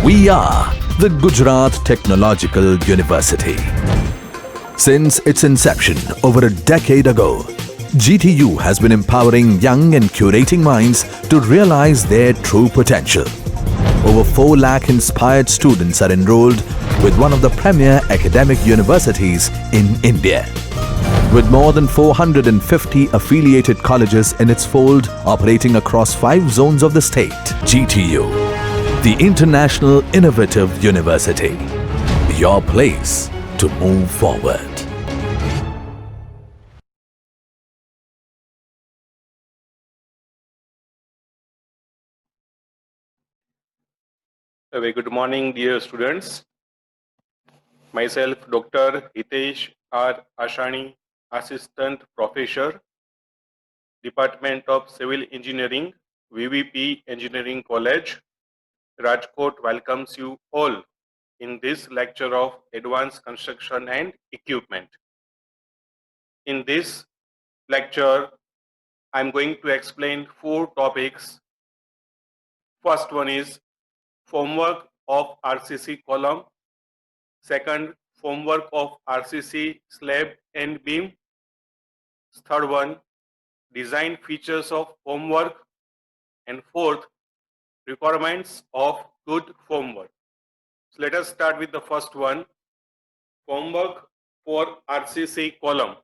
We are the Gujarat Technological University. Since its inception over a decade ago, GTU has been empowering young and curating minds to realize their true potential. Over 4 lakh inspired students are enrolled with one of the premier academic universities in India. With more than 450 affiliated colleges in its fold operating across 5 zones of the state, GTU, the International Innovative University, your place to move forward. A very good morning, dear students. Myself, Dr. Hitesh R. Ashani, Assistant Professor, Department of Civil Engineering, VVP Engineering College, Rajkot, welcomes you all in this lecture of Advanced Construction and Equipment. In this lecture, I am going to explain 4 topics. First one is formwork of RCC column. Second, formwork of RCC slab and beam. Third one, design features of formwork. And fourth, requirements of good formwork. So let us start with the first one, formwork for RCC column.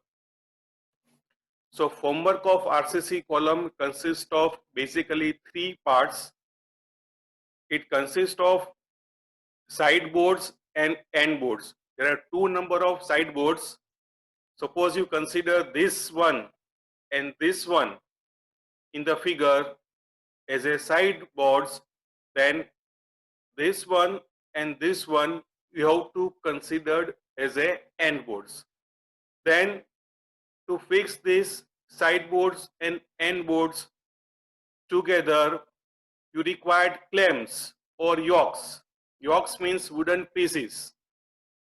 So formwork of RCC column consists of basically 3 parts. It consists of side boards and end boards. There are 2 number of side boards. Suppose you consider this one and this one in the figure as a side boards, then this one and this one you have to consider as a end boards. Then to fix these side boards and end boards together, you required clamps or yokes. Yokes means wooden pieces.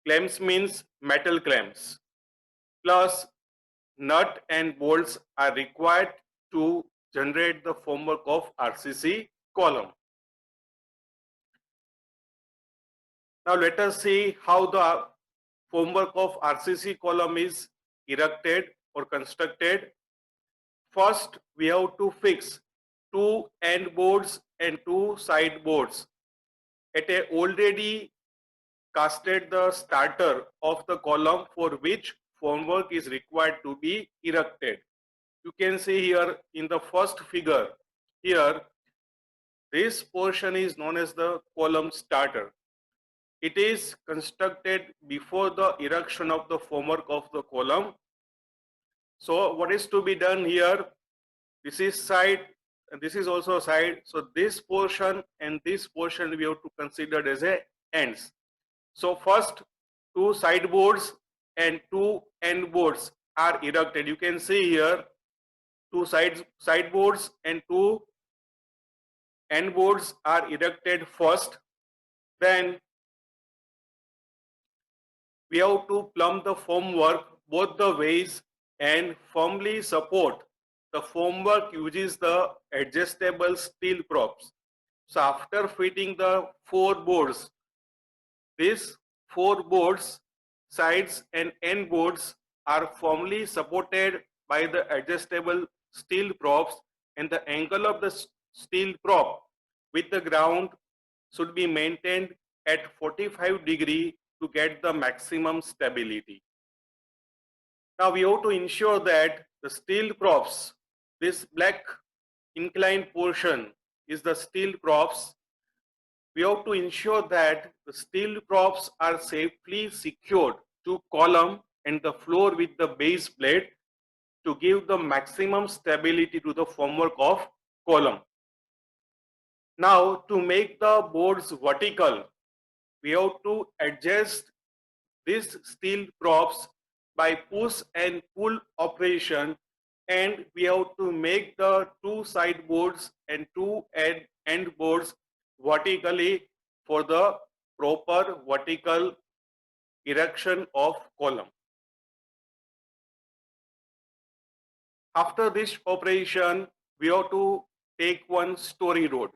Clamps means metal clamps. Plus nut and bolts are required to generate the formwork of RCC column. Now let us see how the formwork of RCC column is erected or constructed. First, we have to fix 2 end boards and 2 side boards at a already casted the starter of the column for which formwork is required to be erected. You can see here in the first figure, here this portion is known as the column starter. It is constructed before the erection of the formwork of the column. So what is to be done here? This is side and this is also side. So this portion and this portion we have to consider as a ends. So first 2 side boards and 2 end boards are erected. You can see here 2 side boards and 2 end boards are erected first. Then we have to plumb the formwork both the ways and firmly support. The formwork uses the adjustable steel props. So after fitting the 4 boards, these 4 boards, sides and end boards are firmly supported by the adjustable steel props, and the angle of the steel prop with the ground should be maintained at 45 degrees to get the maximum stability. Now we have to ensure that the steel props, this black inclined portion is the steel props. We have to ensure that the steel props are safely secured to column and the floor with the base plate to give the maximum stability to the formwork of column. Now to make the boards vertical, we have to adjust these steel props by push and pull operation, and we have to make the 2 side boards and 2 end boards vertically for the proper vertical erection of column. After this operation, we have to take one story road.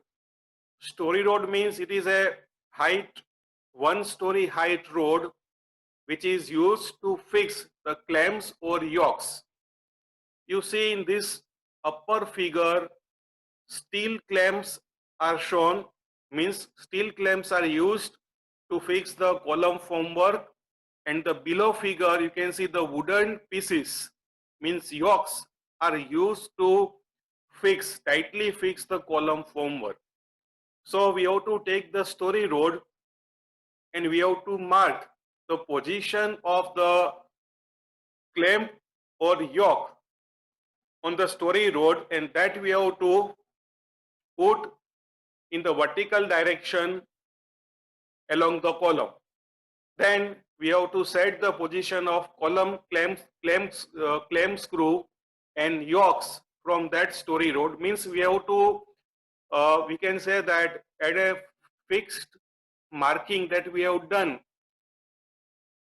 Story road means it is a height, 1-story height road, which is used to fix the clamps or yokes. You see in this upper figure, steel clamps are shown, means steel clamps are used to fix the column formwork, and the below figure you can see the wooden pieces, means yokes, are used to tightly fix the column formwork. So we have to take the story road and we have to mark the position of the clamp or yoke on the story road, and that we have to put in the vertical direction along the column. Then we have to set the position of column clamp screw and yokes from that story road. Means we have to we can say that at a fixed marking that we have done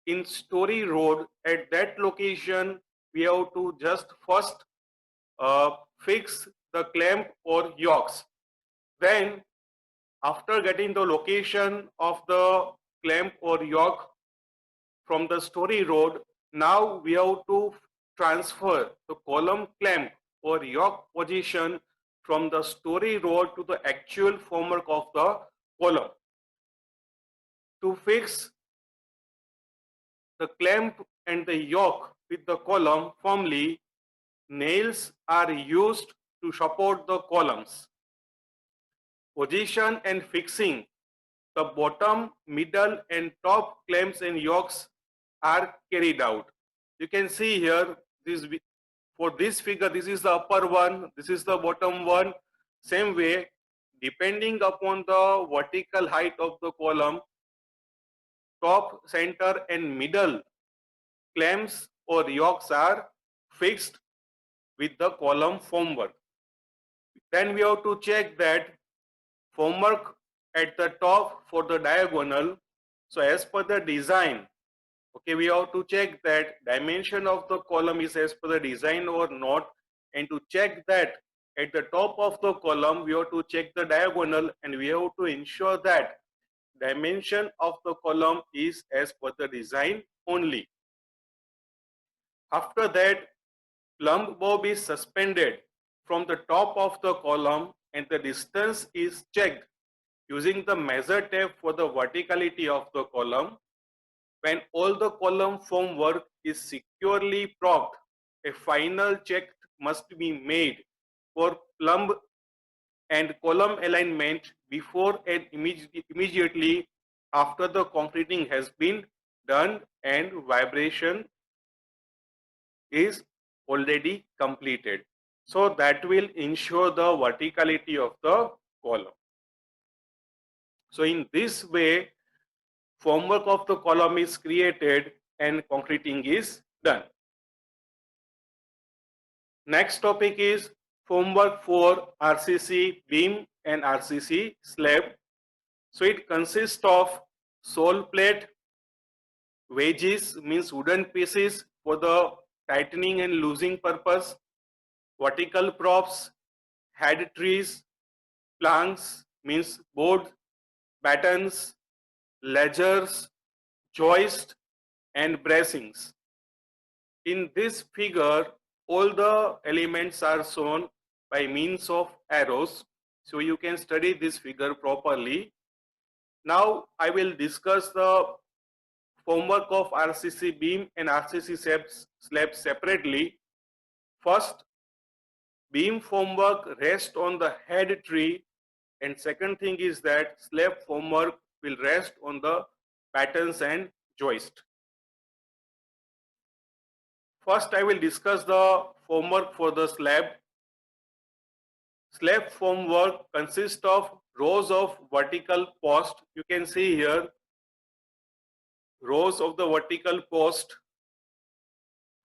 in story road, at that location we have to just first fix the clamp or yokes. Then after getting the location of the clamp or yoke from the story road, now we have to transfer the column clamp or yoke position from the story road to the actual formwork of the column. To fix the clamp and the yoke with the column firmly, nails are used to support the columns. Position and fixing the bottom, middle and top clamps and yokes are carried out. You can see here, for this figure, this is the upper one, this is the bottom one. Same way, depending upon the vertical height of the column, top, center and middle clamps or yokes are fixed with the column formwork. Then we have to check that formwork at the top for the diagonal. So as per the design, okay, we have to check that dimension of the column is as per the design or not, and to check that at the top of the column we have to check the diagonal, and we have to ensure that dimension of the column is as per the design only. After that, plumb bob is suspended from the top of the column and the distance is checked using the measure tape for the verticality of the column. When all the column formwork is securely propped, a final check must be made for plumb and column alignment before and immediately after the concreting has been done and vibration is already completed. So that will ensure the verticality of the column. So in this way, formwork of the column is created and concreting is done. Next topic is formwork for RCC beam and RCC slab. So it consists of sole plate, wedges means wooden pieces for the tightening and loosening purpose, vertical props, head trees, planks means board, battens, ledgers, joist and bracings. In this figure, all the elements are shown by means of arrows, so you can study this figure properly. Now I will discuss the formwork of RCC beam and RCC slab separately. First, beam formwork rests on the head tree, and second thing is that slab formwork will rest on the battens and joist. First, I will discuss the formwork for the slab. Slab formwork consists of rows of vertical posts. You can see here rows of the vertical post.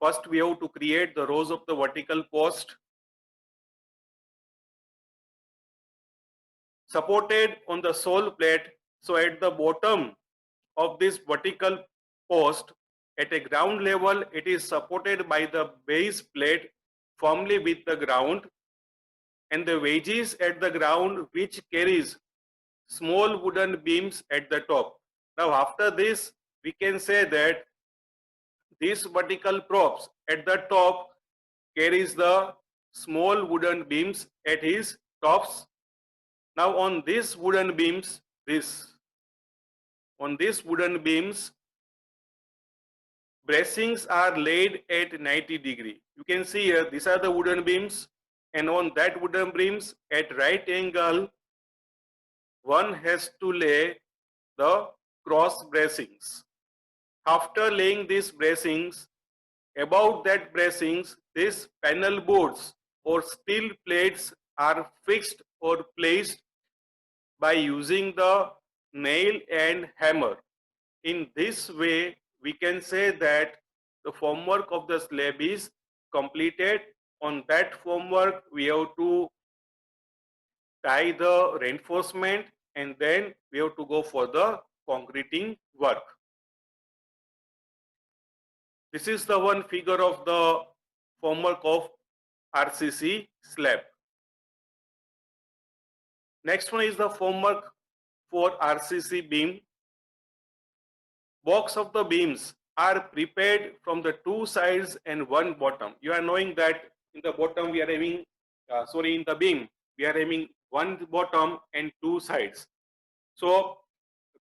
First, we have to create the rows of the vertical post. Supported on the sole plate. So at the bottom of this vertical post, at a ground level, it is supported by the base plate firmly with the ground, and the wedges at the ground which carries small wooden beams at the top. Now after this, we can say that these vertical props at the top carries the small wooden beams at his tops. Now on these wooden beams, bracings are laid at 90 degree. You can see here, these are the wooden beams, and on that wooden beams at right angle, one has to lay the cross bracings. After laying these bracings, above that bracings, these panel boards or steel plates are fixed or placed by using the nail and hammer. In this way, we can say that the formwork of the slab is completed. On that formwork, we have to tie the reinforcement and then we have to go for the concreting work. This is the one figure of the formwork of RCC slab. Next one is the formwork for RCC beam. Box of the beams are prepared from the two sides and one bottom. You are knowing that in the bottom we are having, in the beam we are having one bottom and two sides. So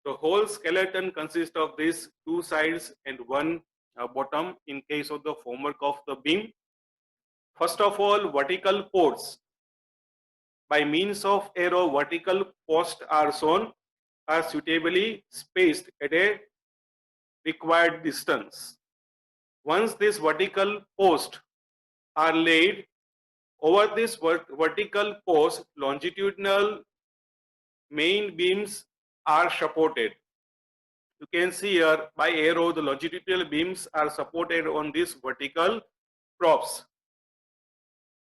the whole skeleton consists of these two sides and one bottom in case of the formwork of the beam. First of all, vertical ports. By means of arrow, vertical posts are shown, are suitably spaced at a required distance. Once these vertical posts are laid, over this vertical post, longitudinal main beams are supported. You can see here by arrow, the longitudinal beams are supported on these vertical props.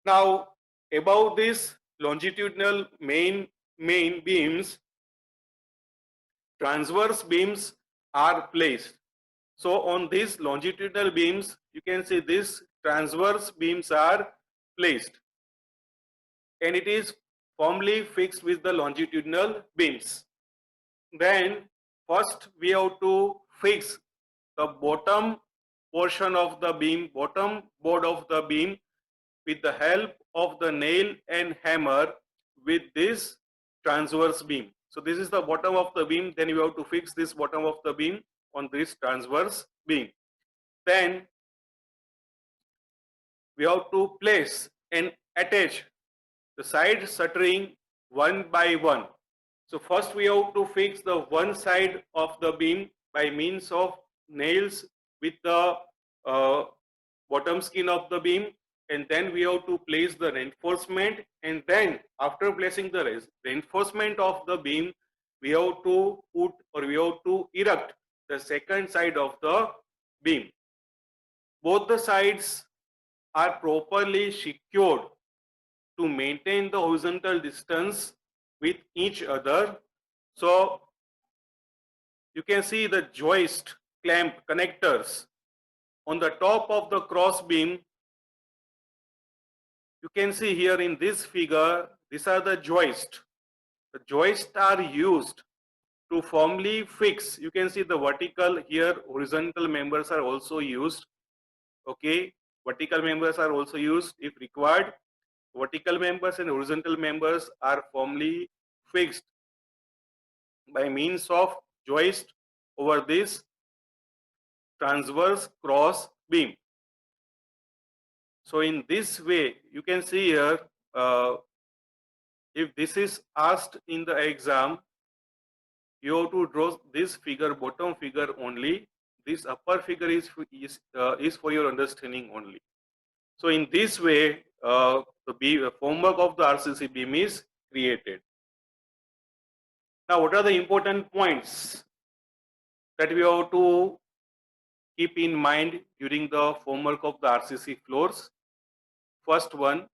Now, above this longitudinal main beams, transverse beams are placed. So on these longitudinal beams, you can see these transverse beams are placed, and it is firmly fixed with the longitudinal beams. Then first we have to fix the bottom portion of the beam, bottom board of the beam, with the help of the nail and hammer with this transverse beam. So this is the bottom of the beam. Then you have to fix this bottom of the beam on this transverse beam. Then we have to place and attach the side shuttering one by one. So first we have to fix the one side of the beam by means of nails with the bottom skin of the beam, and then we have to place the reinforcement, and then after placing the reinforcement of the beam, we have to put or we have to erect the second side of the beam. Both the sides are properly secured to maintain the horizontal distance with each other. So you can see the joist clamp connectors on the top of the cross beam. You can see here in this figure, these are the joists. The joists are used to firmly fix. You can see the vertical here, horizontal members are also used. Okay, vertical members are also used if required. Vertical members and horizontal members are firmly fixed by means of joist over this transverse cross beam. So in this way, you can see here, if this is asked in the exam, you have to draw this figure, bottom figure only. This upper figure is for your understanding only. So in this way, the formwork of the RCC beam is created. Now, what are the important points that we have to keep in mind during the formwork of the RCC floors? First one,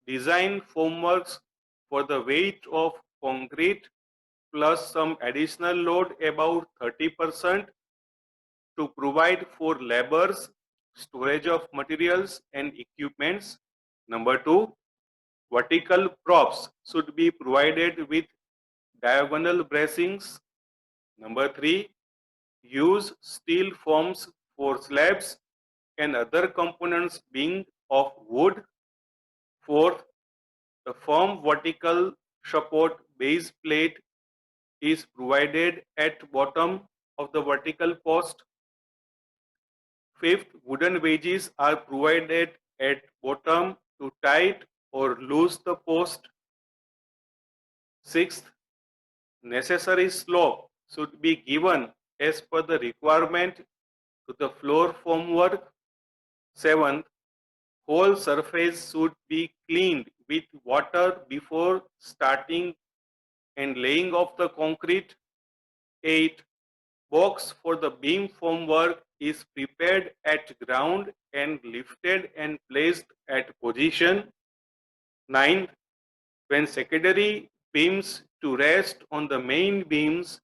design formworks for the weight of concrete plus some additional load about 30% to provide for labors, storage of materials and equipments. Number two, vertical props should be provided with diagonal bracings. Number 3, use steel forms for slabs and other components being of wood. 4th, the firm vertical support base plate is provided at bottom of the vertical post. 5th, wooden wedges are provided at bottom to tight or loose the post. 6th, necessary slope should be given as per the requirement to the floor formwork. 7th, whole surface should be cleaned with water before starting and laying of the concrete. 8, box for the beam formwork is prepared at ground and lifted and placed at position. 9, when secondary beams to rest on the main beams,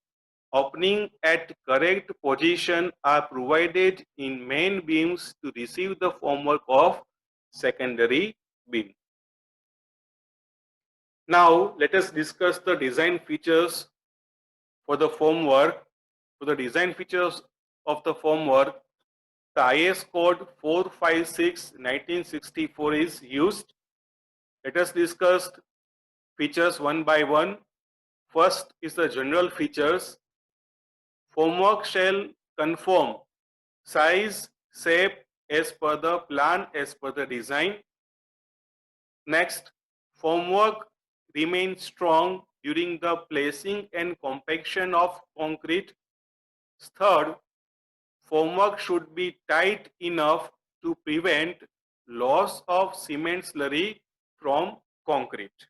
opening at correct position are provided in main beams to receive the formwork of secondary beam. Now let us discuss the design features for the formwork. For the design features of the formwork, the IS code 456/1964 is used. Let us discuss features one by one. First is the general features. Formwork shall conform size, shape as per the plan, as per the design. Next, formwork remains strong during the placing and compaction of concrete. Third, formwork should be tight enough to prevent loss of cement slurry from concrete.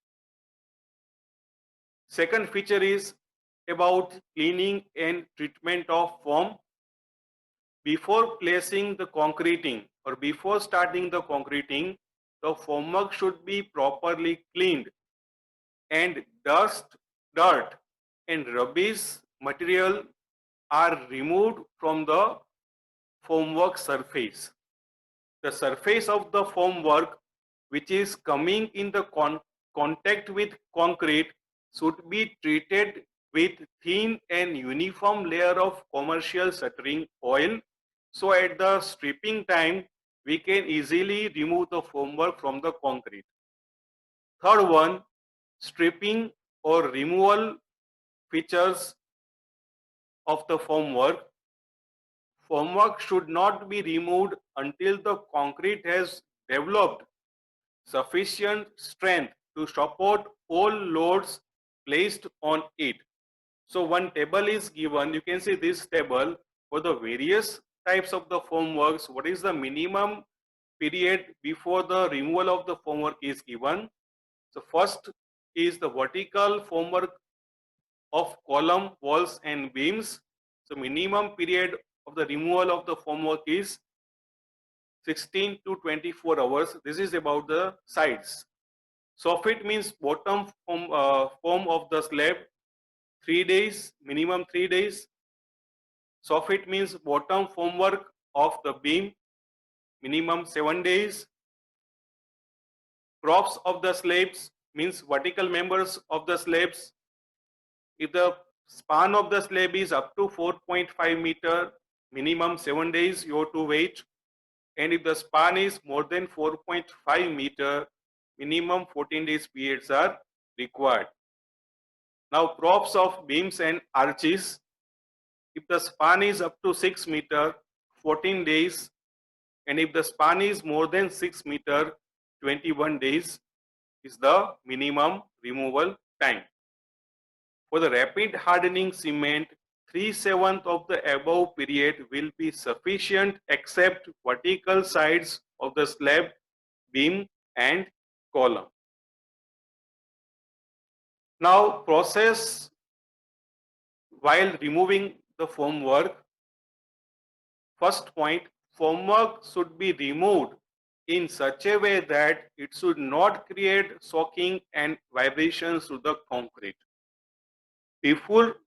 Second feature is about cleaning and treatment of foam. Before placing the concreting or before starting the concreting, the formwork should be properly cleaned and dirt and rubbish material are removed from the formwork surface. The surface of the formwork which is coming in the contact with concrete should be treated with thin and uniform layer of commercial shuttering oil, so at the stripping time we can easily remove the formwork from the concrete. Third one, stripping or removal features of the formwork. Formwork should not be removed until the concrete has developed sufficient strength to support all loads placed on it. So one table is given. You can see this table for the various types of the formworks. What is the minimum period before the removal of the formwork is given? So first is the vertical formwork of column, walls and beams. So minimum period of the removal of the formwork is 16 to 24 hours. This is about the sides. Soffit means bottom form of the slab, 3 days, minimum 3 days. Soffit means bottom formwork of the beam, minimum 7 days. Props of the slabs means vertical members of the slabs. If the span of the slab is up to 4.5 meter, minimum 7 days you have to wait. And if the span is more than 4.5 meter, minimum 14 days periods are required. Now props of beams and arches, if the span is up to 6 meter, 14 days, and if the span is more than 6 meter, 21 days is the minimum removal time. For the rapid hardening cement, 3/7 of the above period will be sufficient except vertical sides of the slab, beam and column. Now process while removing the formwork. First point, formwork should be removed in such a way that it should not create shocking and vibrations to the concrete. Before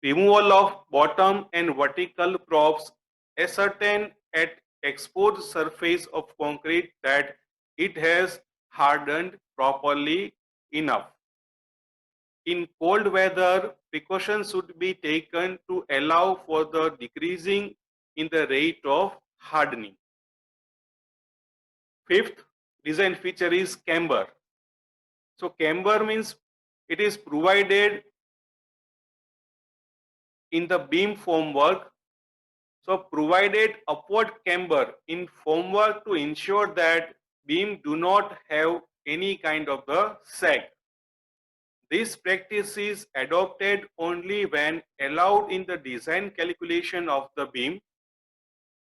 removal of bottom and vertical props, ascertain at exposed surface of concrete that it has hardened properly enough. in cold weather, precautions should be taken to allow for the decreasing in the rate of hardening. Fifth design feature is camber. So camber means it is provided in the beam formwork. So provided upward camber in formwork to ensure that beam do not have any kind of the sag. This practice is adopted only when allowed in the design calculation of the beam.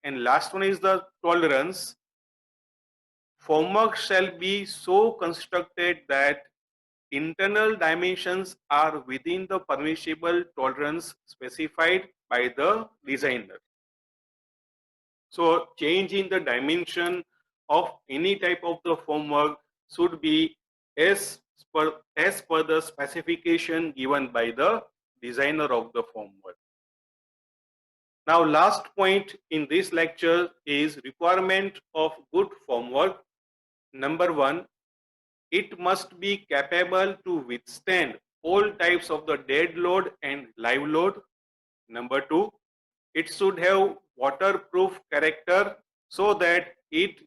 And last one is the tolerance. Formwork shall be so constructed that internal dimensions are within the permissible tolerance specified by the designer. So change in the dimension of any type of the formwork should be as per the specification given by the designer of the formwork. Now last point in this lecture is requirement of good formwork. Number one, it must be capable to withstand all types of the dead load and live load. Number two, it should have waterproof character so that it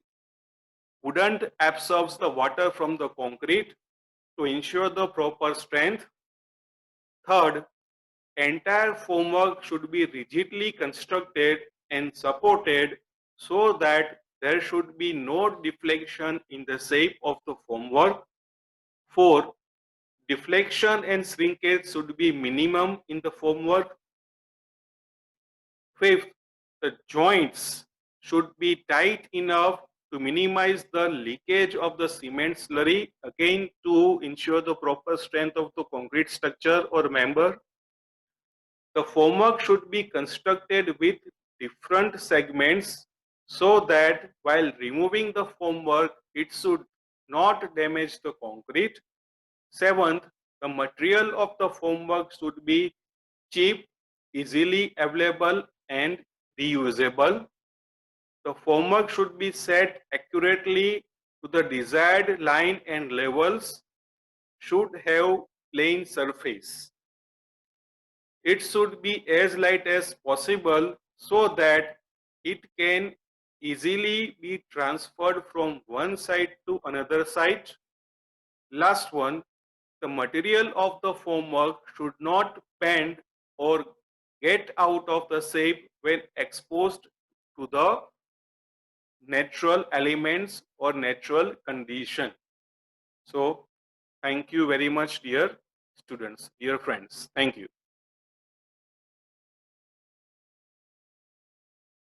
wouldn't absorb the water from the concrete to ensure the proper strength. Third, entire formwork should be rigidly constructed and supported so that there should be no deflection in the shape of the formwork. Fourth, deflection and shrinkage should be minimum in the formwork. Fifth, the joints should be tight enough to minimize the leakage of the cement slurry, again to ensure the proper strength of the concrete structure or member. The formwork should be constructed with different segments so that while removing the formwork, it should not damage the concrete. Seventh, the material of the formwork should be cheap, easily available and reusable. The formwork should be set accurately to the desired line and levels, should have plain surface. It should be as light as possible so that it can easily be transferred from one side to another side. Last one, the material of the formwork should not bend or get out of the shape when exposed to the natural elements or natural condition. So thank you very much, dear students, dear friends. Thank you.